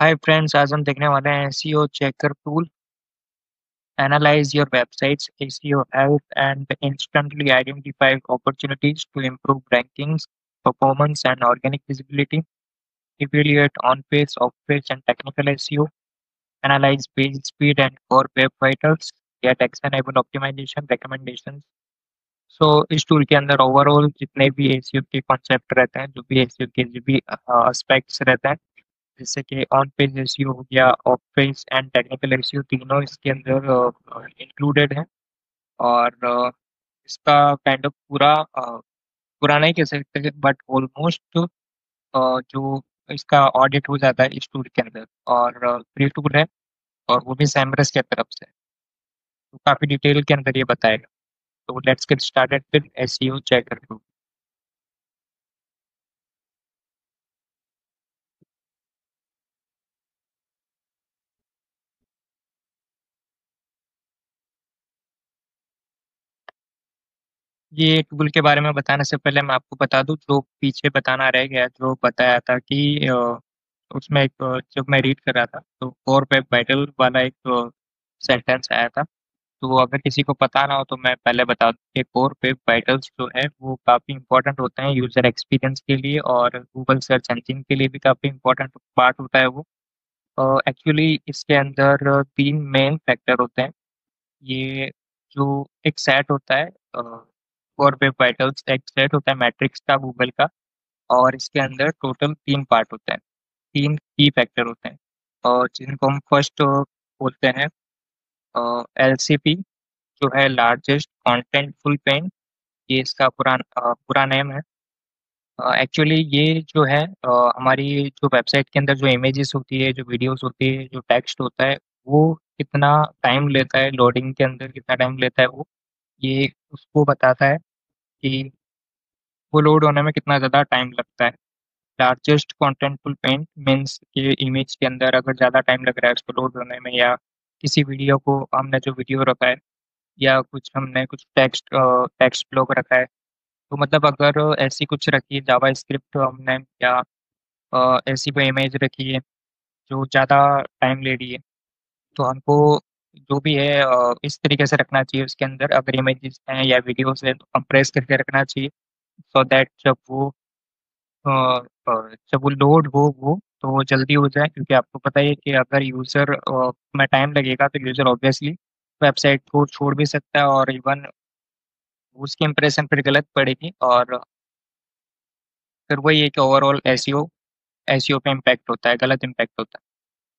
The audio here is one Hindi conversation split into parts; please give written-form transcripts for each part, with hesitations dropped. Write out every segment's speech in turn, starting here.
हाय फ्रेंड्स, आज हम देखने वाले हैं SEO checker tool. Analyse your website's SEO help and instantly identify opportunities to improve rankings, performance and organic visibility. Evaluate on-page, off-page and technical SEO. Analyze page speed and core web vitals. Get actionable optimization recommendations. सो इस टूल के अंदर ओवरऑल जितने भी एसईओ के कॉन्सेप्ट रहते हैं, जो भी एसईओ के जो भी एस्पेक्ट्स रहते हैं, जैसे कि ऑन पेज एसईओ हो गया, of page and technical SEO, तीनों इसके अंदर इंक्लूडेड है। और इसका काइंड ऑफ पूरा नहीं कह सकते बट ऑलमोस्ट जो इसका ऑडिट हो जाता है इस टूल के अंदर। और फ्री टूल है और वो भी सैमरस की तरफ से, तो काफ़ी डिटेल के अंदर ये बताएगा। तो let's get started with SEO checker tool. ये टूल के बारे में बताने से पहले मैं आपको बता दूं, जो पीछे बताना रह गया, जो बताया था कि उसमें एक जब मैं रीड कर रहा था तो कोर वेब वाइटल वाला एक सेंटेंस आया था। तो अगर किसी को पता ना हो तो मैं पहले बता दूं कि कोर वेब वाइटल्स जो है वो काफ़ी इंपॉर्टेंट होते हैं यूज़र एक्सपीरियंस के लिए, और गूगल सर्च इंजन के लिए भी काफ़ी इंपॉर्टेंट पार्ट होता है वो। एक्चुअली इसके अंदर तीन मेन फैक्टर होते हैं। ये जो एक सेट होता है कोर वेब वाइटल्स, एक सेट होता है मैट्रिक्स का गूगल का, और इसके अंदर टोटल तीन पार्ट होते हैं, तीन की फैक्टर होते हैं, और जिनको हम फर्स्ट बोलते हैं एलसीपी, जो है लार्जेस्ट कॉन्टेंटफुल पेन। ये इसका पूरा नेम है। एक्चुअली ये जो है हमारी जो वेबसाइट के अंदर जो इमेजेस होती है, जो वीडियोस होती है, जो टेक्स्ट होता है, वो कितना टाइम लेता है लोडिंग के अंदर, कितना टाइम लेता है वो, ये उसको बताता है कि वो लोड होने में कितना ज़्यादा टाइम लगता है। लार्जेस्ट कॉन्टेंटफुल पेन मीन्स कि इमेज के अंदर अगर ज़्यादा टाइम लग रहा है उसको लोड होने में, या किसी वीडियो को हमने जो वीडियो रखा है, या कुछ हमने कुछ टेक्स्ट ब्लॉक रखा है, तो मतलब अगर ऐसी कुछ रखी है जावा स्क्रिप्ट हमने, या ऐसी कोई इमेज रखी है जो ज़्यादा टाइम ले रही है, तो हमको जो भी है इस तरीके से रखना चाहिए उसके अंदर। अगर इमेजेस हैं या वीडियोस है तो कंप्रेस करके रखना चाहिए, सो दैट अ, जब वो लोड हो वो तो वो जल्दी हो जाए। क्योंकि आपको पता ही है कि अगर यूज़र में टाइम लगेगा तो यूज़र ऑब्वियसली वेबसाइट को छोड़ भी सकता है, और इवन उसकी इंप्रेशन फिर गलत पड़ेगी, और फिर वही है कि ओवरऑल एसईओ एसईओ पे इम्पैक्ट होता है, गलत इम्पैक्ट होता है।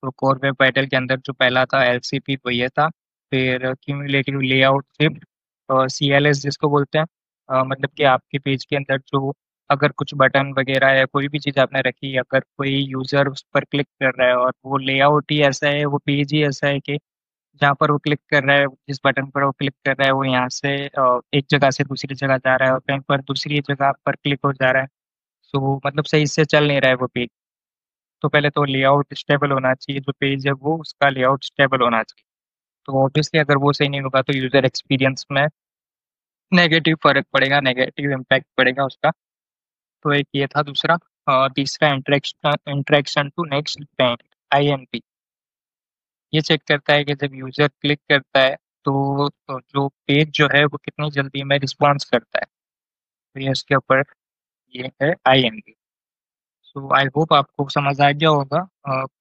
तो कोर वेब वाइटल के अंदर जो पहला था एलसीपी, वो ये था। फिर क्यूमुलेटिव लेआउट शिफ्ट, और सीएलएस जिसको बोलते हैं, मतलब कि आपके पेज के अंदर जो अगर कुछ बटन वगैरह या कोई भी चीज़ आपने रखी, अगर कोई यूज़र उस पर क्लिक कर रहा है और वो लेआउट ही ऐसा है, वो पेज ही ऐसा है कि जहाँ पर वो क्लिक कर रहा है, जिस बटन पर वो क्लिक कर रहा है, वो यहाँ से एक जगह से दूसरी जगह जा रहा है और कहीं पर दूसरी जगह पर क्लिक हो जा रहा है, सो मतलब सही से चल नहीं रहा है वो पेज। तो पहले तो लेआउट स्टेबल होना चाहिए, जो पेज है वो उसका लेआउट स्टेबल होना चाहिए। तो ऑब्वियसली अगर वो सही नहीं होगा तो यूज़र एक्सपीरियंस में नेगेटिव फर्क पड़ेगा, नेगेटिव इम्पैक्ट पड़ेगा उसका। तो एक ये था। दूसरा तीसरा interaction interaction to next page, INP. ये चेक करता है कि जब यूज़र क्लिक करता है तो जो पेज जो है वो कितनी जल्दी में रिस्पॉन्स करता है। तो ये इसके ऊपर ये है आईएनपी। सो आई होप आपको समझ आ गया होगा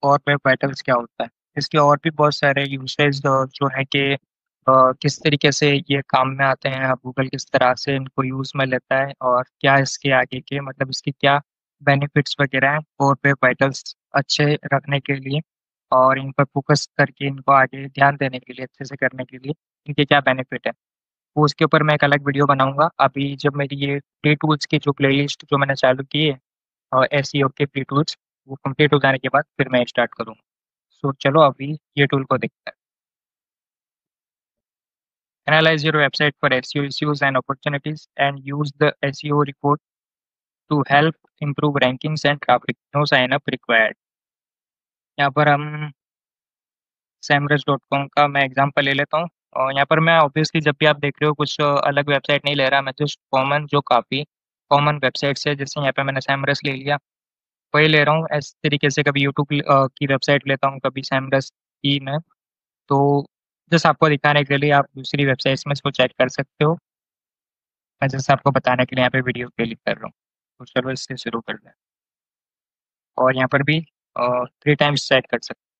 और वेब वाइटल्स क्या होता है। इसके और भी बहुत सारे यूसेज जो है कि किस तरीके से ये काम में आते हैं, गूगल किस तरह से इनको यूज़ में लेता है, और क्या इसके आगे के मतलब इसके क्या बेनिफिट्स वगैरह हैं और वेब वाइटल्स अच्छे रखने के लिए, और इन पर फोकस करके इनको आगे ध्यान देने के लिए, अच्छे से करने के लिए इनके क्या बेनिफिट है। वो उसके ऊपर मैं एक अलग वीडियो बनाऊंगा। अभी जब मेरी ये फ्री टूल्स की जो प्लेलिस्ट जो मैंने चालू की है और एसईओ के फ्री टूल्स, वो कंप्लीट हो जाने के बाद फिर मैं स्टार्ट करूँगा। सो चलो अभी ये टूल को देखते हैं। Analyse your website for SEO issues and opportunities and use the SEO report to help improve rankings and traffic. No sign up required. यहाँ पर हम samrush.com का मैं एग्जांपल ले लेता हूँ। और यहाँ पर मैं ऑब्वियसली जब भी आप देख रहे हो कुछ अलग वेबसाइट नहीं ले रहा, मैं जस्ट कॉमन जो काफ़ी कॉमन वेबसाइट्स है, जैसे यहाँ पे मैंने सैमरस ले लिया। वही ले रहा हूँ इस तरीके से, कभी यूट्यूब की वेबसाइट लेता हूँ, कभी सैमरस की मैं। तो जस्ट आपको दिखाने के लिए आप दूसरी वेबसाइट्स में इसको चेक कर सकते हो। मैं जस्ट आपको बताने के लिए यहाँ पे वीडियो क्लिक कर रहा हूँ। तो चलो इससे शुरू कर लें। और यहाँ पर भी 3 टाइम्स चेक कर सकते हैं।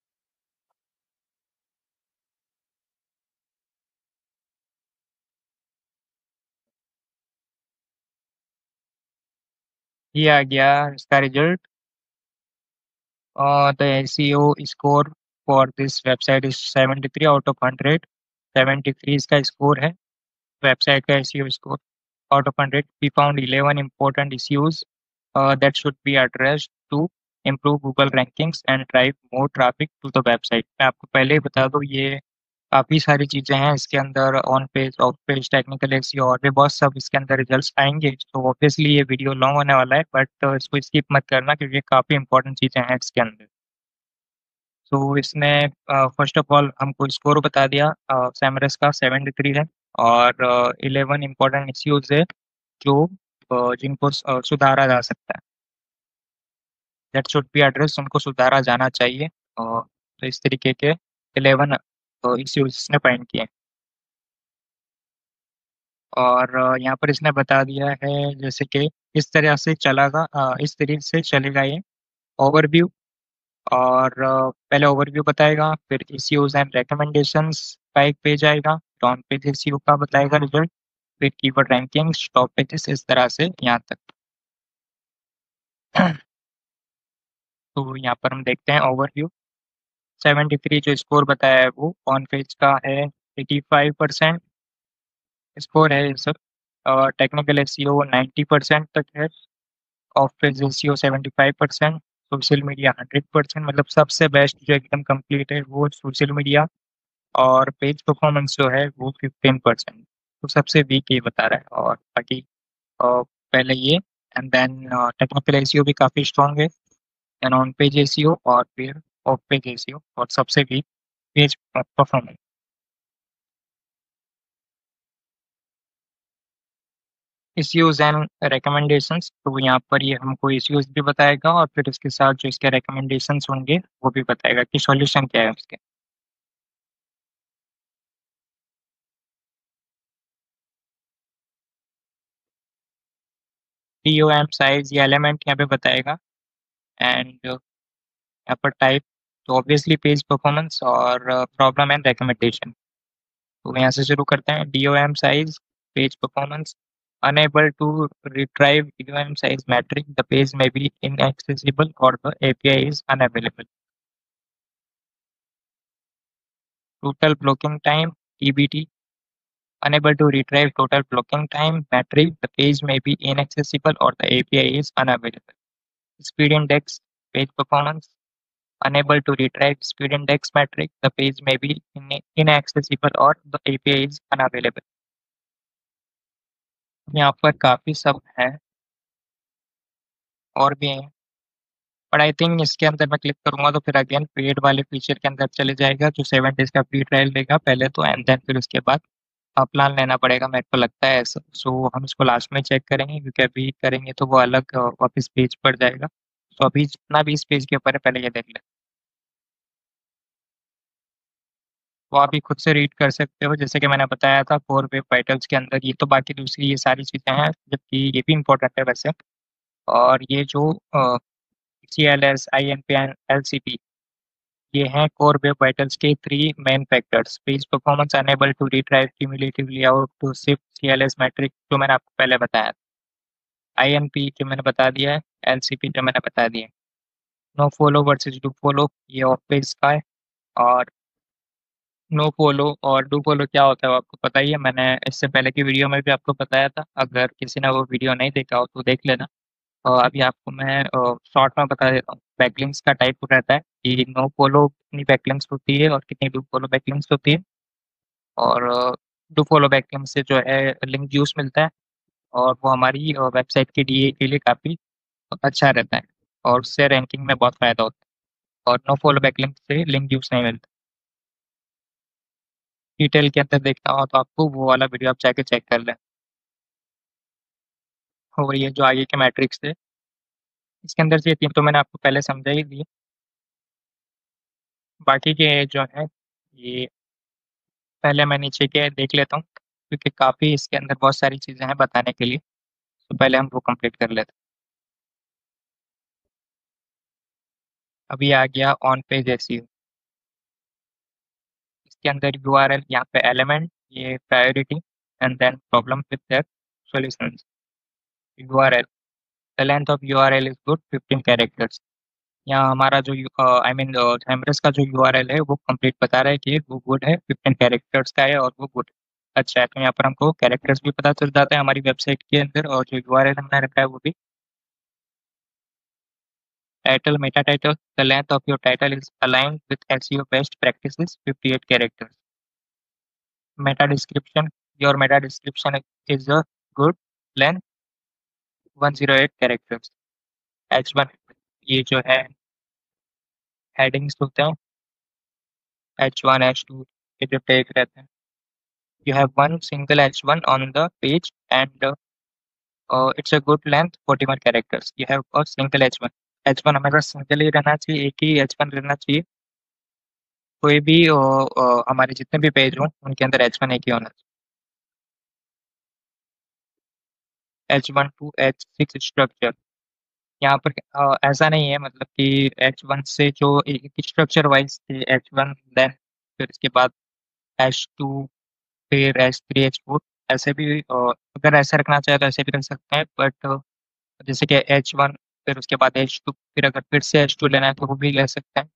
ये आ गया इसका result. The SEO score for this website is 73 out of 100। 73 इसका स्कोर है वेबसाइट का SEO score out of 100. We found 11 important issues that should be addressed to improve Google rankings and drive more traffic to the website. मैं आपको पहले ही बता दूँ, ये काफ़ी सारी चीज़ें हैं इसके अंदर, on page, of page, technical SEO और भी बहुत सब इसके अंदर रिजल्ट्स आएंगे। तो ऑब्वियसली ये वीडियो लॉन्ग होने वाला है, बट इसको स्किप मत करना क्योंकि काफ़ी इंपॉर्टेंट चीज़ें हैं इसके अंदर। तो इसमें फर्स्ट ऑफ ऑल हमको स्कोर बता दिया सैमरस का 73 है। और 11 इम्पोर्टेंट इश्यूज है जो जिनको सुधारा जा सकता है, दैट शुड बी एड्रेस, उनको सुधारा जाना चाहिए। तो इस तरीके के 11 इश्यूज इसने फाइंड किए। और यहाँ पर इसने बता दिया है जैसे कि इस तरह से चलेगा, इस तरीके से चलेगा ये ओवरव्यू। और पहले ओवरव्यू बताएगा, फिर इश्यूज एंड रिकमेंडेशंस का एक पेज आएगा, ऑन पेज इश्यू का बताएगा रिजल्ट, फिर कीवर्ड रैंकिंग्स, टॉप पेजेस, इस तरह से यहाँ तक। तो यहाँ पर हम देखते हैं ओवरव्यू। 73 जो स्कोर बताया है वो ऑन पेज का है, 85% स्कोर है ये सब। टेक्निकल एसईओ 90% तक है, of page SEO 75%, social media 100%, मतलब सबसे बेस्ट जो एकदम कंप्लीट है वो सोशल मीडिया। और पेज परफॉर्मेंस जो है वो 15%। तो सबसे वीक ये बता रहा है। और बाकी पहले ये, एंड देन टेक्निकल एसईओ भी काफ़ी स्ट्रॉन्ग है, देन ऑन पेज एसईओ, और फिर ऑफ पेज एसईओ, और सबसे weak page performance. Issues and recommendations, तो यहाँ पर ये हमको इश्यूज भी बताएगा और फिर इसके साथ जो इसके रिकमेंडेशंस होंगे वो भी बताएगा कि सॉल्यूशन क्या है उसके। DOM साइज या एलिमेंट यहाँ पे बताएगा। एंड यहाँ पर टाइप, तो ऑब्वियसली पेज परफॉर्मेंस और प्रॉब्लम एंड रिकमेंडेशन। तो यहाँ से शुरू करते हैं। DOM size, page performance, unable to retrieve DOM size metric, the page may be inaccessible or the API is unavailable. Total blocking time, TBT, unable to retrieve total blocking time metric, the page may be inaccessible or the API is unavailable. Speed index, page performance, unable to retrieve speed index metric, the page may be inaccessible or the API is unavailable. यहाँ पर काफ़ी सब है और भी हैं, बट आई थिंक इसके अंदर मैं क्लिक करूंगा तो फिर अगेन पेड वाले फीचर के अंदर चले जाएगा, जो 7 डेज का फ्री ट्रायल देगा पहले तो, एंड देन फिर उसके बाद प्लान लेना पड़ेगा, मेरे को लगता है ऐसा। सो हम इसको लास्ट में चेक करेंगे क्योंकि अभी करेंगे तो वो अलग वापस पेज पर जाएगा। तो अभी जितना भी इस पेज के ऊपर है पहले ये देख लें। वो आप ही खुद से रीड कर सकते हो, जैसे कि मैंने बताया था फोर वेब वाइटल्स के अंदर ये, तो बाकी दूसरी ये सारी चीज़ें हैं, जबकि ये भी इंपॉर्टेंट है वैसे। और ये जो CLS, INP एंड LCP, ये हैं कोर वेब वाइटल्स के 3 main factors. Page performance, unable to retrieve cumulatively out to shift CLS metric जो मैंने आपको पहले बताया, INP जो मैंने बता दिया है, LCP जो मैंने बता दिया। No follow versus do follow, ये ऑफ पेज का है। और नो फॉलो और डू फॉलो क्या होता है वो आपको पता ही है, मैंने इससे पहले की वीडियो में भी आपको बताया था, अगर किसी ने वो वीडियो नहीं देखा हो तो देख लेना। और अभी आपको मैं शॉर्ट में बता देता हूँ। बैकलिंक्स का टाइप रहता है कि नो फॉलो कितनी बैकलिंक्स होती है और कितनी डू फॉलो बैकलिंक्स होती है। और डू फॉलो बैकलिंक से जो है लिंक यूज मिलता है, और वो हमारी वेबसाइट के DA के लिए काफ़ी अच्छा रहता है, और उससे रैंकिंग में बहुत फ़ायदा होता है। और नो फॉलो बैकलिंक से लिंक यूज नहीं मिलता। डिटेल के अंदर देखना हो तो आपको वो वाला वीडियो आप जाके चेक कर लें। और ये जो आगे के मैट्रिक्स थे, इसके अंदर से ये 3 तो मैंने आपको पहले समझा ही दिए। बाकी के जो है ये पहले मैं नीचे के देख लेता हूँ, क्योंकि काफ़ी इसके अंदर बहुत सारी चीज़ें हैं बताने के लिए। तो पहले हम वो कंप्लीट कर लेते हैं। अभी आ गया ऑन पेज एसईओ। इसके अंदर यूआरएल, यहाँ पे एलिमेंट, ये priority, and then problem with that solution. URL, the length of URL is good 15 characters. यहाँ हमारा जो आई मीन थैमरस का जो यूआरएल है वो कंप्लीट बता रहा है कि वो गुड है, 15 कैरेक्टर्स का है और वो गुड अच्छा है। तो यहाँ पर हमको कैरेक्टर्स भी पता चल जाता है हमारी वेबसाइट के अंदर, और जो यूआरएल हमने रखा है वो भी। Title, Meta title, the length of your title is aligned with SEO best practices 58 characters. Meta description, your Meta description is a good length 108 characters. H1, ये जो है हेडिंग्स होते हैं, H1 H2, ये जो टैग रहते हैं। You have one single H1 on the page and it's a good length 41 characters. You have a single H1. H1 हमेशा सिंगल ही रहना चाहिए, एक ही H1 रहना चाहिए। कोई भी हमारे जितने भी पेज हों उनके अंदर H1 एक ही होना चाहिए। H1 to H6 स्ट्रक्चर, यहाँ पर ऐसा नहीं है, मतलब कि H1 से जो एक स्ट्रक्चर वाइज थे, H1 देन फिर इसके बाद H2, फिर H3 H4, ऐसे भी अगर ऐसे रखना चाहे तो ऐसे भी रख सकते हैं, बट जैसे कि H1 फिर उसके बाद H2, फिर अगर फिर से H2 लेना है तो वो भी ले सकते हैं,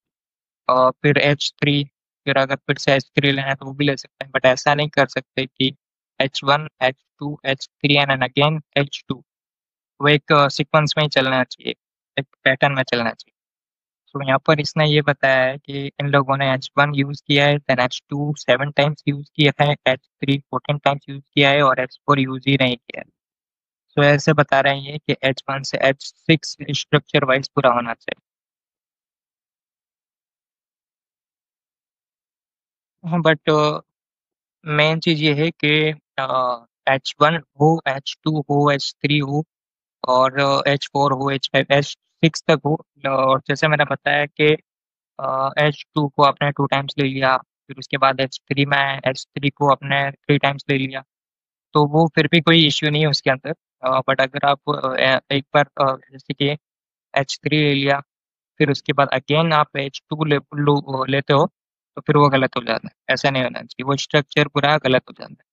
और फिर H3, फिर अगर फिर से H3 लेना है तो वो भी ले सकते हैं। बट ऐसा नहीं कर सकते कि H1 H2 H3 and again H2। वो एक सीक्वेंस में ही चलना चाहिए, एक पैटर्न में चलना चाहिए। तो यहाँ पर इसने ये बताया है कि इन लोगों ने H1 यूज़ किया है, देन H2 7 टाइम्स यूज़ किया है, H3 14 टाइम्स यूज़ किया है, और H4 यूज़ ही नहीं किया है। तो ऐसे बता रहे हैं ये कि H1 से H6 स्ट्रक्चर वाइज पूरा होना चाहिए। हाँ, बट मेन चीज़ ये है कि H1 हो, H2 हो, H3 हो, और H4 हो, H5 H6 तक हो। और जैसे मैंने बताया कि H2 को आपने 2 टाइम्स ले लिया, फिर उसके बाद H3 में H3 को आपने 3 टाइम्स ले लिया, तो वो फिर भी कोई इश्यू नहीं है उसके अंदर। बट अगर आप एक बार जैसे कि H3 ले लिया, फिर उसके बाद अगेन आप H2 लेते हो, तो फिर वो गलत हो जाता है। ऐसा नहीं होना चाहिए, वो स्ट्रक्चर पूरा गलत हो जाता है।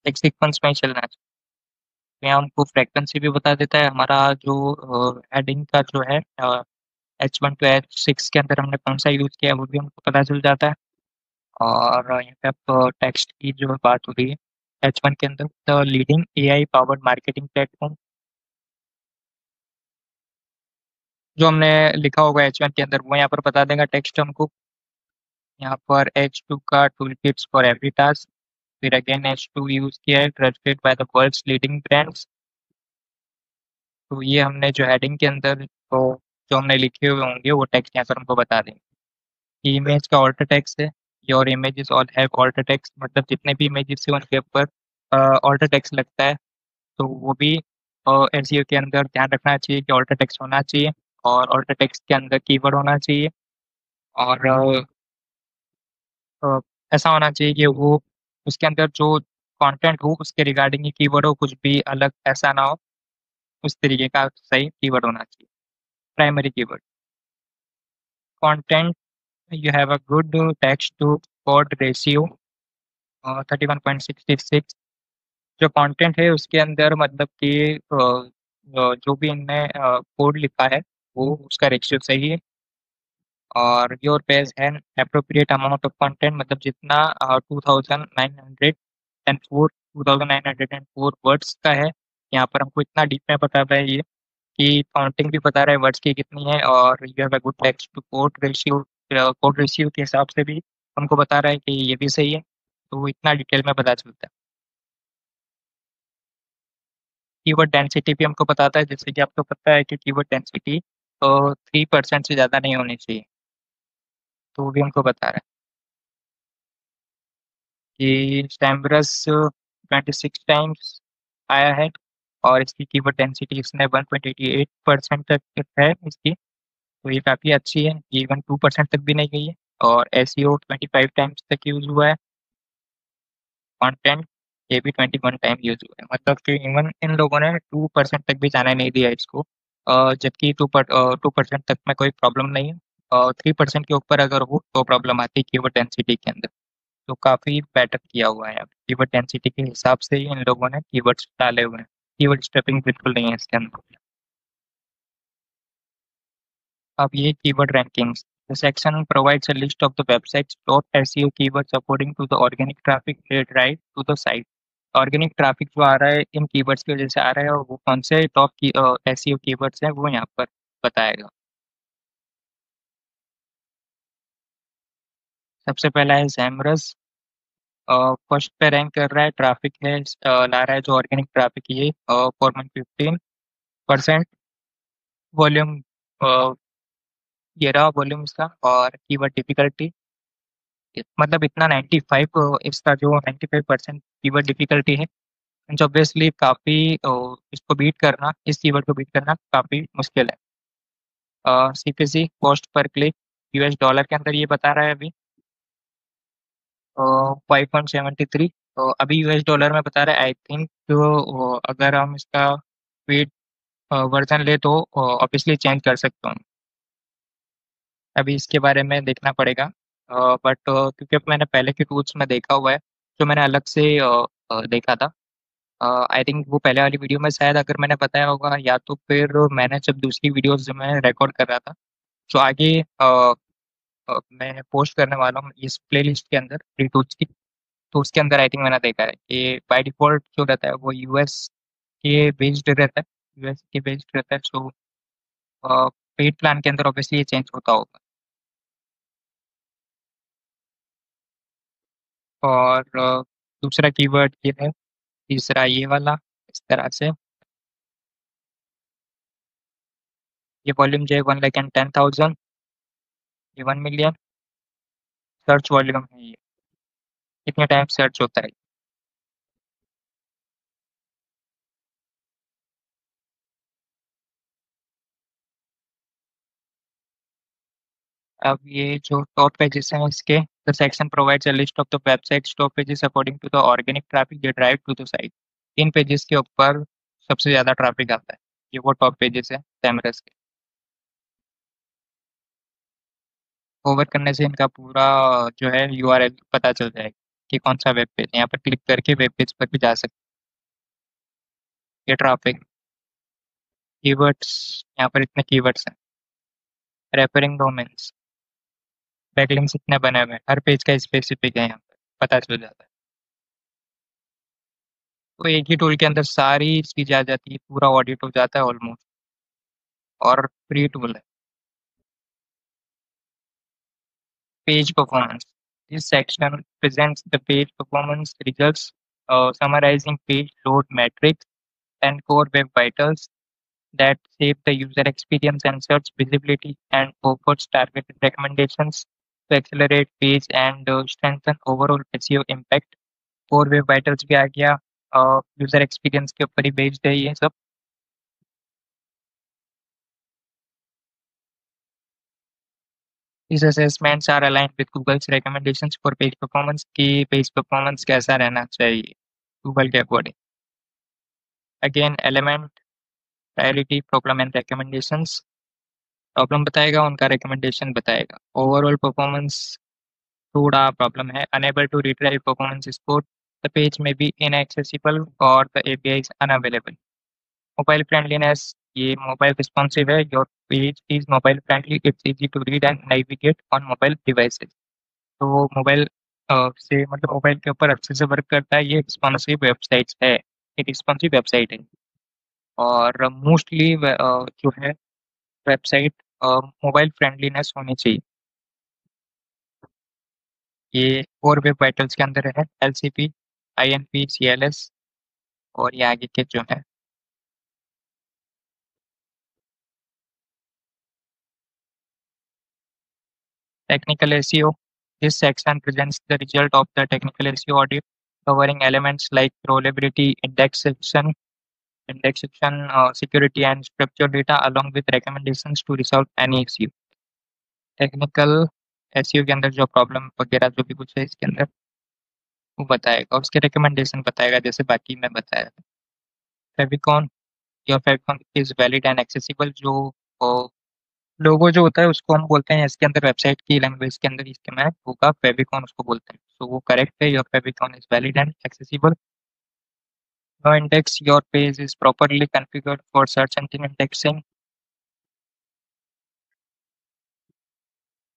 एक सीक्वेंस में ही चलना चाहिए। तो यहाँ हमको फ्रीक्वेंसी भी बता देता है हमारा जो हेडिंग का जो है, H1 to H6 के अंदर हमने कौन सा यूज़ किया है वो भी हमको पता चल जाता है। और यहाँ पे आप टेक्स्ट की जो बात हो रही है H1 के अंदर, the leading AI powered marketing platform, जो हमने लिखा होगा H1 के अंदर वो यहाँ पर बता देगा टेक्स्ट हमको। यहाँ पर H2 का tool tips for every task, फिर अगेन H2 यूज़ किया है, trusted by the world's leading brands. तो ये हमने जो हेडिंग के अंदर तो जो हमने लिखे हुए होंगे वो टेक्स्ट यहाँ पर हमको बता देंगे। इमेज का ऑल्टर टेक्स्ट है, your images all have alt text, मतलब जितने भी इमेजेस है उनके ऊपर ऑल्टर टेक्स्ट लगता है। तो वो भी एसईओ के अंदर ध्यान रखना चाहिए कि ऑल्टर टेक्स्ट होना चाहिए, और ऑल्टर टेक्स्ट के अंदर कीवर्ड होना चाहिए, और अ, ऐसा होना चाहिए कि वो उसके अंदर जो कंटेंट हो उसके रिगार्डिंग ही कीवर्ड हो, कुछ भी अलग ऐसा ना हो। उस तरीके का सही कीवर्ड होना चाहिए, primary keyword. Content, you have a good text to code ratio 31.66। जो कंटेंट है उसके अंदर मतलब कि जो भी इनने कोड लिखा है वो उसका रेशियो सही है। और your page an appropriate amount of content, मतलब जितना 2904 वर्ड्स का है, यहाँ पर हमको इतना डीप में बता रहा है ये कि काउंटिंग भी बता रहा है वर्ड्स की कितनी है, और you have a good text to code ratio के हिसाब से भी हमको बता रहा है कि ये भी सही है। तो वो इतना डिटेल में पता चलता है। कीवर्ड डेंसिटी भी हमको बताता है, जैसे कि आपको पता है कि कीवर्ड डेंसिटी 3% से ज़्यादा नहीं होनी चाहिए। तो वो भी हमको बता रहा है कि स्टैम्बरस 26 टाइम्स आया है, और इसकी कीवर्ड डेंसिटी इसमें 1.88% तक है इसकी, तो ये काफ़ी अच्छी है, ये इवन 2% तक भी नहीं गई है। और एसईओ 25 टाइम्स तक यूज़ हुआ है, कंटेंट ये भी 21 टाइम यूज़ हुआ है, मतलब कि इवन इन लोगों ने 2% तक भी जाने नहीं दिया इसको। जबकि 2% तक में कोई प्रॉब्लम नहीं है, और 3% के ऊपर अगर हो तो प्रॉब्लम आती है कीवर्ड डेंसिटी के अंदर। तो काफ़ी बेटर किया हुआ है, अब कीवर्ड डेंसिटी के हिसाब से ही इन लोगों ने कीवर्ड्स डाले हुए हैं, कीवर्ड स्ट्रैपिंग बिल्कुल नहीं है इसके अंदर। अब ये keyword rankings, the section provides a list of the website's top SEO keywords according to the organic traffic they drive to the site। Organic traffic जो आ रहा है इन कीवर्ड्स की वजह से आ रहा है, और वो कौन से टॉप की एसईओ कीवर्ड्स हैं वो यहाँ पर बताएगा। सबसे पहला है Semrush, फर्स्ट पे रैंक कर रहा है, ट्रैफिक है ला रहा है जो ऑर्गेनिक ट्रैफिक, ये 4.15% वॉल्यूम, ये रहा वॉल्यूम इसका। और कीवर्ड डिफिकल्टी, मतलब इतना 95, इसका जो 95% कीवर्ड डिफिकल्टी है, जो ऑब्वियसली काफ़ी इसको बीट करना, इस कीवर्ड को बीट करना काफ़ी मुश्किल है। CPC, cost per click, US dollar के अंदर ये बता रहा है अभी 5.73, तो अभी यूएस डॉलर में बता रहा है। आई थिंक तो अगर हम इसका पेड वर्जन ले तो ऑब्वियसली चेंज कर सकते हैं, अभी इसके बारे में देखना पड़ेगा। बट क्योंकि मैंने पहले के टूल्स में देखा हुआ है, जो मैंने अलग से देखा था, आई थिंक वो पहले वाली वीडियो में शायद अगर मैंने बताया होगा, या तो फिर मैंने जब दूसरी वीडियोस जो मैं रिकॉर्ड कर रहा था, जो आगे मैं पोस्ट करने वाला हूँ इस प्लेलिस्ट के अंदर फ्री टूल्स की, तो उसके अंदर आई थिंक मैंने देखा है कि बाय डिफॉल्ट जो रहता है वो यूएस के बेस्ड रहता है, यूएस के बेस्ड रहता है। सो पेड प्लान के अंदर ऑब्वियसली ये चेंज होता होगा। और दूसरा कीवर्ड ये है, तीसरा ये वाला, इस तरह से ये वॉल्यूम जो है 1,10,000, ये 1 मिलियन सर्च वॉल्यूम है ये, कितने टाइम सर्च होता है। अब ये जो टॉप पेजेस हैं इसके, the section provides a list of the website's top pages according to the organic traffic they drive to the site. इन पेजेस के ऊपर सबसे ज़्यादा ट्रैफिक आता है, ये वो टॉप पेजेस है Semrush के। ओवर करने से इनका पूरा जो है यूआरएल पता चल जाएगा कि कौन सा वेब पेज, यहाँ पर क्लिक करके वेब पेज पर भी जा सकते हैं। ये ट्रैफिक कीवर्ड्स, यहाँ पर इतने कीवर्ड्स हैं, रेफरिंग डोमेन्स, बैकलिंक्स इतने बने हुए हैं, हर पेज का स्पेसिफिक है, यहाँ पर पता चल जाता है। तो एक ही टूल के अंदर सारी चीज़ें आ जाती है, पूरा ऑडिट हो जाता है ऑलमोस्ट, और फ्री टूल है। Page performance, this section presents the page performance results, summarizing page load metrics and core web vitals that shape the user experience and search visibility, and offers targeted recommendations to accelerate page and strengthen overall SEO impact। core web vitals भी आ गया, यूजर एक्सपीरियंस के ऊपर ही बेस्ड है ये सब। These assessments are aligned with Google's recommendations for page performance, कि पेज परफॉर्मेंस कैसा रहना चाहिए गूगल के according. Again element, priority, problem and recommendations, problem बताएगा, उनका रिकमेंडेशन बताएगा। ओवरऑल परफॉर्मेंस थोड़ा प्रॉब्लम है, unable to retrieve performance score, the page may be inaccessible और the API is unavailable. Mobile friendliness, ये मोबाइल रिस्पॉन्सिव है, your page is mobile friendly, it's easy to read and navigate on mobile devices. तो वो मोबाइल से, मतलब मोबाइल के ऊपर अच्छे से वर्क करता है, ये रिस्पॉन्सिव वेबसाइट्स है, ये रिस्पॉन्सिव वेबसाइट है। और मोस्टली जो है वेबसाइट मोबाइल फ्रेंडलीनेस होनी चाहिए। ये और वेब वाइटल्स के अंदर है, एलसीपी, आईएनपी, सीएलएस, और ये आगे के जो है technical SEO. This section presents the result of the technical SEO audit, covering elements like crawlability, indexation, Indexation, security and structured data along with recommendations to resolve any issue. Technical SEO के अंदर जो प्रॉब्लम वगैरह जो भी कुछ है इसके अंदर वो बताएगा और उसके रिकमेंडेशन बताएगा जैसे बाकी मैं बताया था। Favicon, your favicon is valid and accessible. जो लोगो जो होता है उसको हम बोलते हैं इसके अंदर वेबसाइट की लैंग्वेज के अंदर इस्तेमाल होगा फेविकॉन उसको बोलते हैं। सो वो करेक्ट है, your favicon is valid and accessible. No index, your page is properly configured for search engine indexing.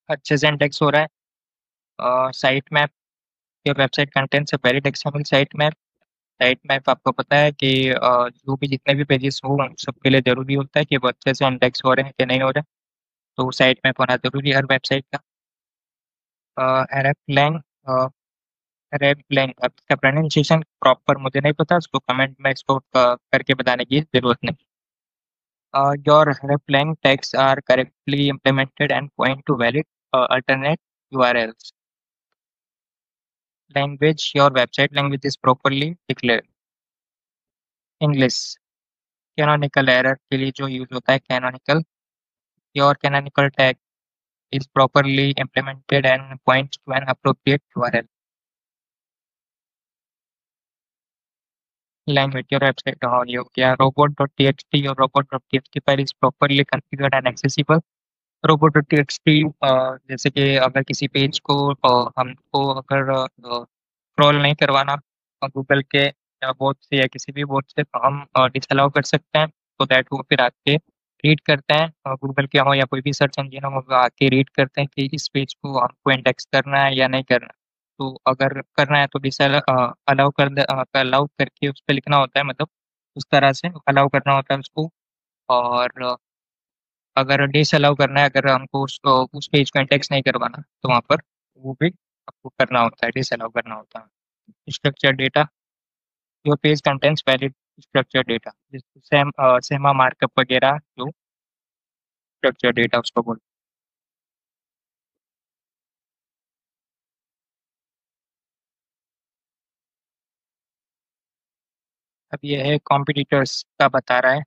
अच्छे से इंडेक्स हो रहा है। Site map, your website contains a valid XML site map. Site map आपको पता है कि जो भी जितने भी पेजेस हो उन सबके लिए जरूरी होता है कि वो अच्छे से इंडेक्स हो रहे हैं कि नहीं हो रहे हैं, तो साइट मैप होना जरूरी है हर वेबसाइट का। एरफ लैंग, एरफ लैंग इसका प्रोनाउंसिएशन प्रॉपर मुझे नहीं पता, उसको कमेंट में इसको करके बताने की जरूरत नहीं। Your hreflang tags are correctly implemented and point to valid alternate URLs. Language, your website language is properly declared. English, canonical error के लिए जो यूज होता है canonical, your canonical tag is properly implemented and points to an appropriate URL. Language, your website हो गया robot.txt, your robot.txt file is properly configured and accessible. robot.txt जैसे कि अगर किसी पेज को हमको अगर स्क्रॉल नहीं करवाना गूगल के बोर्ड से या किसी भी बोर्ड से, तो हम डिसअलाउ कर सकते हैं, तो दैट वो फिर आके रीड करते हैं गूगल के हो या कोई भी सर्च इंजन हो, वो आके रीड करते हैं कि इस पेज को हमको इंडेक्स करना है या नहीं करना। तो अगर करना है तो अलाउ अलाउ करके उस पर लिखना होता है, मतलब उस तरह से अलाउ करना होता है उसको। और अगर डिसअलाउ करना है, अगर हमको उस पेज को इंडेक्स नहीं करवाना, तो वहाँ पर वो भी आपको करना होता है, डिसअलाउ करना होता है। Structure data, your page contents valid structure data, schema markup वगैरह जो स्ट्रक्चर डेटा उसको बोलते हैं। अब ये है कॉम्पिटिटर्स का बता रहा है।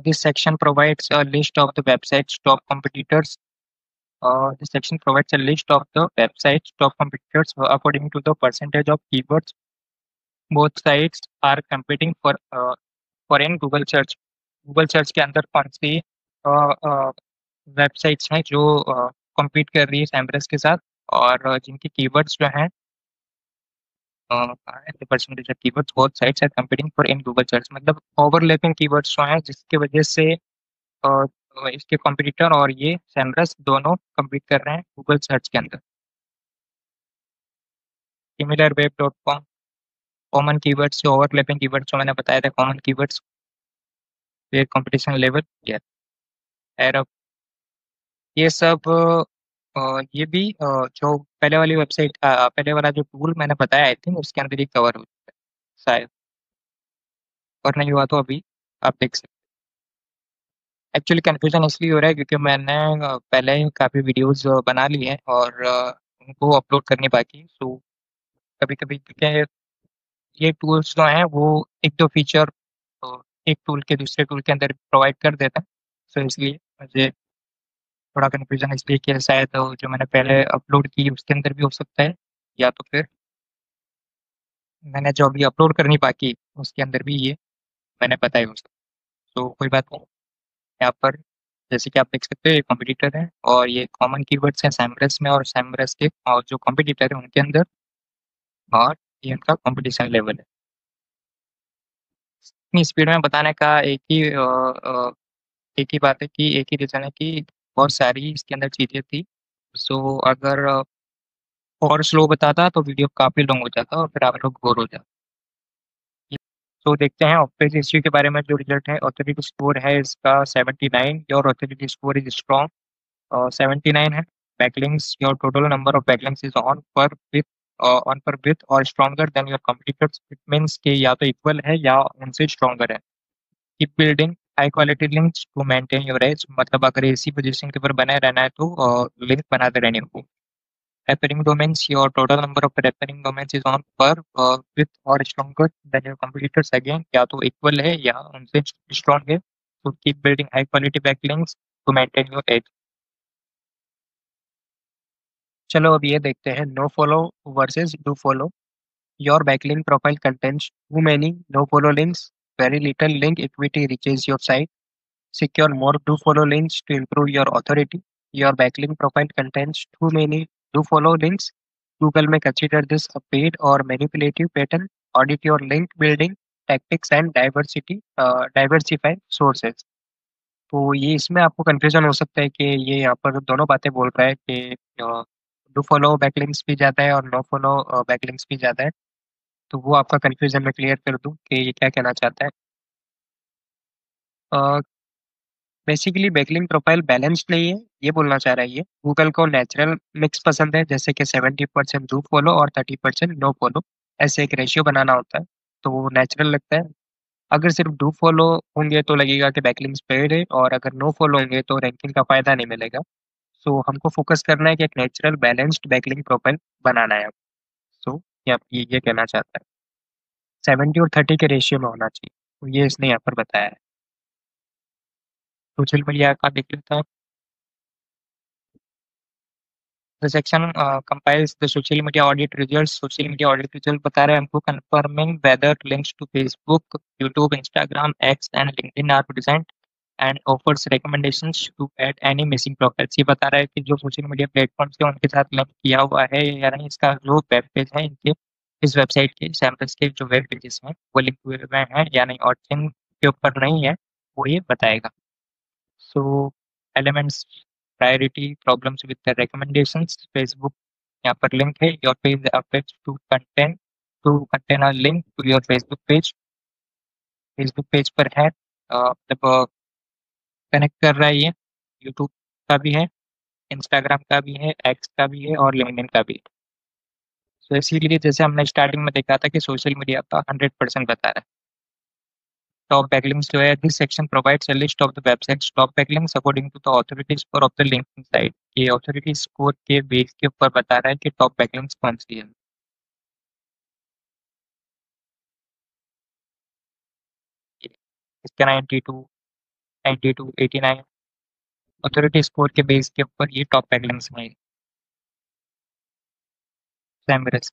This section provides a list of the website's top competitors. This section provides a list of the websites top competitors according to the percentage of keywords both sites are competing for in Google search. Google search के अंदर कौन सी वेबसाइट्स हैं जो compete कर रही है सैम्बरस के साथ, और जिनकी कीवर्ड्स जो हैं the percentage of keywords both sites are competing for in Google search, मतलब ओवरलैपिंग कीवर्ड्स जो हैं जिसकी वजह से अ, इसके कॉम्पिटिटर और ये सैम्बरस दोनों compete कर रहे हैं गूगल सर्च के अंदर। similarweb.com, कॉमन कीवर्ड्स जो ओवरलैपिंग कीवर्ड्स जो मैंने बताया था, कॉमन कीवर्ड्स ये कंपटीशन लेवल या एरर, ये सब ये भी जो पहले वाली वेबसाइट पहले वाला जो टूल मैंने बताया आई थिंक उसके अंदर ही कवर हो जाता है शायद, और नहीं हुआ तो अभी आप देख सकते। एक्चुअली कंफ्यूजन इसलिए हो रहा है क्योंकि मैंने पहले ही काफ़ी वीडियोस बना ली हैं और उनको अपलोड करनी बाकी, सो कभी कभी क्योंकि ये टूल्स जो हैं वो एक दो फीचर एक टूल के दूसरे टूल के अंदर प्रोवाइड कर देता है, सो इसलिए मुझे थोड़ा कन्फ्यूजन इसलिए कि शायद जो मैंने पहले अपलोड की उसके अंदर भी हो सकता है, या तो फिर मैंने जो अभी अपलोड करनी बाकी उसके अंदर भी ये मैंने बताया हो सकता। तो कोई बात नहीं, यहाँ पर जैसे कि आप देख सकते हो ये कॉम्पिटिटर है और ये कॉमन कीवर्ड्स हैं सैमरस में, और सैमरस के और जो कॉम्पिटिटर है उनके अंदर, और ये उनका कॉम्पिटिशन लेवल है। इतनी स्पीड में बताने का एक ही बात है कि एक ही रीज़न है कि बहुत सारी इसके अंदर चीज़ें थी। सो अगर और स्लो बताता तो वीडियो काफ़ी लॉन्ग हो जाता और फिर आप लोग बोर हो जाते। तो देखते हैं ऑफिस हिस्ट्री के बारे में जो रिजल्ट है। ऑथोरिटी स्कोर है इसका 79, your authority score is strong 79 है। Backlinks, your total number of backlinks is on par with और stronger than your competitors, it means कि या तो इक्वल है या उनसे स्ट्रॉन्गर है। Keep building high quality links to maintain your edge, मतलब अगर इसी पोजीशन के ऊपर बने रहना है तो लिंक बनाते रहने को। referring domains, your total number of referring domains is on par with or stronger than your competitors again, या तो इक्वल है या उनसे स्ट्रॉन्ग है, तो keep building high quality backlinks to maintain your edge. चलो अब ये देखते हैं no follow versus do follow. Your backlink profile contains too many no follow links, very little link equity reaches your site, secure more do follow links to improve your authority. Your backlink profile contains too many do follow links. Google may consider this a paid or manipulative pattern. Audit your link building tactics and diversify sources. तो ये इसमें आपको कंफ्यूजन हो सकता है कि ये यहाँ पर दोनों बातें बोल रहा है कि डू फॉलो बैकलिंक्स भी ज़्यादा है और नो फॉलो बैकलिंक्स भी ज़्यादा है। तो वो आपका कंफ्यूजन में क्लियर कर दूं कि ये क्या कहना चाहता है। बेसिकली बैकलिंक प्रोफाइल बैलेंस्ड नहीं है, ये बोलना चाह रहा है ये। गूगल को नेचुरल मिक्स पसंद है, जैसे कि 70% डू फॉलो और 30% नो फॉलो, ऐसे एक रेशियो बनाना होता है, तो वो नेचुरल लगता है। अगर सिर्फ डू फॉलो होंगे तो लगेगा कि बैकलिंक्स पेड है, और अगर नो फॉलो होंगे तो रैंकिंग का फायदा नहीं मिलेगा। सो हमको फोकस करना है कि एक नेचुरल बैलेंस्ड बैकलिंक प्रोफाइल बनाना है। सो ये कहना चाहता है 70 और 30 के रेशियो में होना चाहिए, तो ये इसने यहाँ पर बताया है। सोशल मीडिया का देख लेता है। The section compiles the social media audit results. Social media audit result बता रहे हैं हमको confirming whether links to Facebook, YouTube, Instagram, X and LinkedIn are present and offers recommendations to add any missing profiles। ये बता रहा है कि जो सोशल मीडिया प्लेटफॉर्म से उनके साथ लिंक किया हुआ है या नहीं, इसका जो वेब पेज है इनके, इस वेबसाइट के सैम्पल्स के जो वेब पेजेस हैं वो लिंक हुए हुए हैं या नहीं, और जिन के ऊपर नहीं है वो ये बताएगा। So elements priority problems with the recommendations। Facebook यहाँ पर लिंक है, your page appears to contain a link to your Facebook page. Facebook page पर है, मतलब कनेक्ट कर रहा है ये। यूट्यूब का भी है, इंस्टाग्राम का भी है, एक्स का भी है और लिंक्डइन का भी है। तो इसीलिए जैसे हमने स्टार्टिंग में देखा था कि सोशल मीडिया का 100% बता रहा है। टॉप बैकलिंक्स जो है, this section provides a list of the website's top backlinks according to the authority score of the linking site. ये ऑथोरिटी स्कोर के बेस के ऊपर बता रहा है कि टॉप बैकलिंक्स कौन सी है। इसका 92, 89 ऑथोरिटी स्कोर के बेस के ऊपर ये टॉप बैकलिंक्स में सैमरस।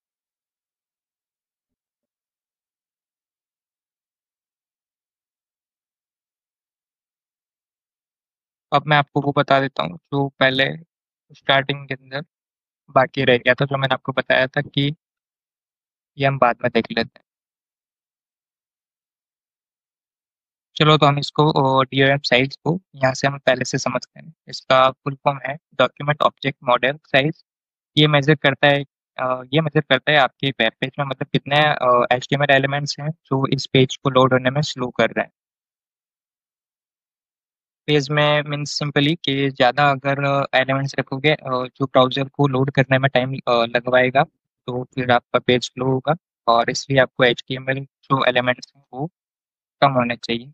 अब मैं आपको वो बता देता हूँ जो पहले स्टार्टिंग के अंदर बाकी रह गया था, जो मैंने आपको बताया था कि ये हम बाद में देख लेते हैं। चलो तो हम इसको DOM साइज को यहाँ से हम पहले से समझते हैं। इसका फुल फॉर्म है डॉक्यूमेंट ऑब्जेक्ट मॉडल साइज। ये मेजर करता है आपके वेब पेज में मतलब कितने HTML एलिमेंट्स हैं जो इस पेज को लोड होने में स्लो कर रहे हैं। पेज में मीन्स सिंपली कि ज़्यादा अगर एलिमेंट्स रखोगे जो ब्राउज़र को लोड करने में टाइम लगवाएगा, तो फिर आपका पेज स्लो होगा। और इसलिए आपको HTML जो एलिमेंट्स हैं वो कम होने चाहिए,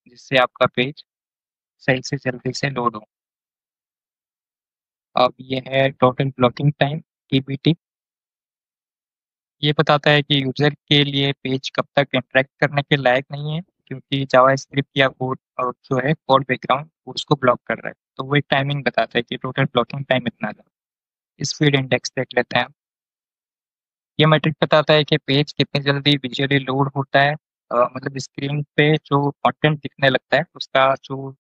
जिससे आपका पेज सही से जल्दी से लोड हो। अब ये है टोटल ब्लॉकिंग टाइम, TBT। ये बताता है कि यूजर के लिए पेज कब तक इंटरेक्ट करने के लायक नहीं है, क्योंकि जावास्क्रिप्ट या कोड जो है कोड बैकग्राउंड उसको ब्लॉक कर रहा है। तो वो एक टाइमिंग बताता है कि टोटल ब्लॉकिंग टाइम इतना था। स्पीड इंडेक्स देख लेते हैं। ये मैट्रिक बताता है कि पेज कितनी जल्दी विजुअली लोड होता है, मतलब स्क्रीन पे जो कंटेंट दिखने लगता है उसका जो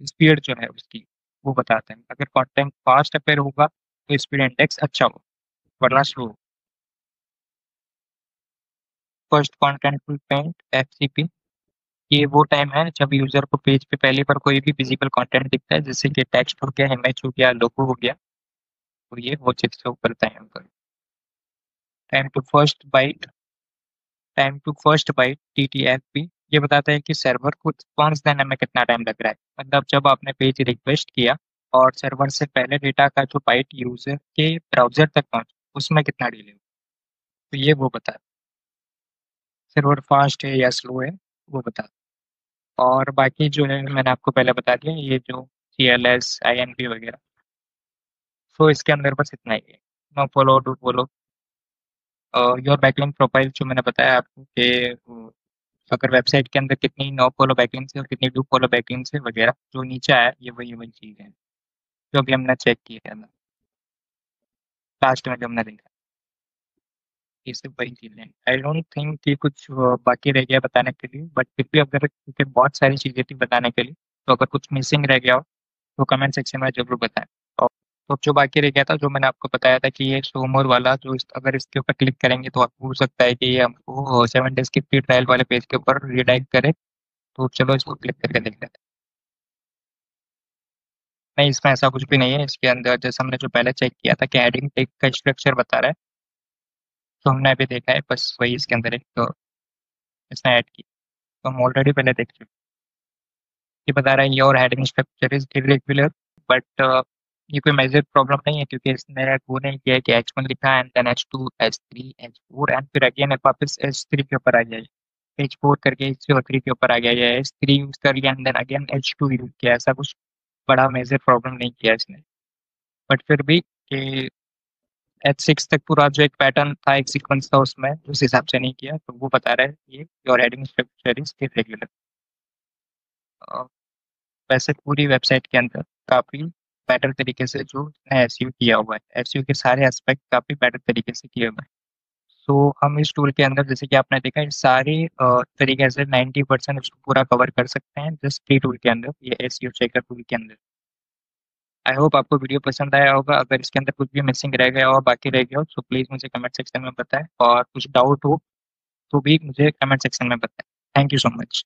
स्पीड जो है उसकी, वो बताते हैं। अगर कंटेंट फास्ट अपेयर होगा तो स्पीड इंडेक्स अच्छा हो, वरना slow. First content paint FCP, ये वो टाइम है जब यूजर को पेज पे पहली बार कोई भी विजिबल कंटेंट दिखता है, जैसे कि टेक्स्ट हो गया, इमेज हो गया, लोगो हो गया, तो ये वो चीज से ऊपर टाइम पर। Time to first byte TTFP, ये बताता है कि सर्वर को रिस्पॉन्स देने में कितना टाइम लग रहा है, मतलब जब आपने पेज रिक्वेस्ट किया और सर्वर से पहले डेटा का जो बाइट यूजर के ब्राउजर तक पहुंचा उसमें कितना डिले हो। तो ये वो बता, सर्वर फास्ट है या स्लो है, वो बता। और बाकी जो है मैंने आपको पहले बता दिया, ये जो CLS INP वगैरह, तो इसके अंदर बस इतना ही है। No follow do follow your backlink profile, जो मैंने बताया आपको कि अगर वेबसाइट के अंदर कितनी नो फॉलो बैकलिंक्स है और कितनी डू फॉलो बैकलिंक्स है वगैरह, जो नीचे आया ये वही चीज़ है जो अभी हमने चेक किया है लास्ट में, जो हमने देखा ये सब वही चीज़ें। आई डोंट थिंक कि कुछ बाकी रह गया बताने के लिए, बट फिर भी अगर, क्योंकि बहुत सारी चीज़ें थी बताने के लिए, तो अगर कुछ मिसिंग रह गया हो तो कमेंट सेक्शन में जरूर बताएं। तो जो बाकी रह गया था, जो मैंने आपको बताया था कि ये शोमोर वाला, जो अगर इसके ऊपर क्लिक करेंगे तो आपको हो सकता है कि ये हमको 7 डेज की फ्री ट्रायल वाले पेज के ऊपर रिडायरेक्ट करे। तो चलो इसको क्लिक करके देख लेते हैं। नहीं, इसमें ऐसा कुछ भी नहीं है। इसके अंदर जैसे हमने जो पहले चेक किया था कि हेडिंग टेक का स्ट्रक्चर बता रहा है, तो हमने अभी देखा है, बस वही इसके अंदर एक तो इसने ऐड की, तो हम ऑलरेडी पहले देख चुके। ये बता रहा है your heading structure is irregular, but ये कोई मेजर प्रॉब्लम नहीं है, क्योंकि इसने वो नहीं किया है कि H1 लिखा है and then H2 H3 H4 and फिर अगेन वापस H3 के ऊपर आ गया, H4 करके H3 के ऊपर आ गया, या H3 यूज कर लिया and then again H2 use किया। ऐसा कुछ बड़ा मेजर प्रॉब्लम नहीं किया इसने, बट फिर भी कि H6 तक पूरा जो एक पैटर्न था, एक सीक्वेंस था, उसमें उस हिसाब से नहीं किया, तो वो बता रहा है ये your heading structure is irregular. वैसे पूरी वेबसाइट के अंदर काफ़ी बेटर तरीके से जो एसईओ किया हुआ है, एसईओ के सारे एस्पेक्ट काफ़ी बेटर तरीके से किए हुए हैं। सो हम इस टूल के अंदर, जैसे कि आपने देखा, ये सारे तरीके से 90% उसको पूरा कवर कर सकते हैं जस्ट फ्री टूल के अंदर, ये एसईओ चेकर टूल के अंदर। आई होप आपको वीडियो पसंद आया होगा। अगर इसके अंदर कुछ भी मिसिंग रह गया और बाकी रह गया हो तो प्लीज़ मुझे कमेंट सेक्शन में बताएं, और कुछ डाउट हो तो भी मुझे कमेंट सेक्शन में बताएं। Thank you so much.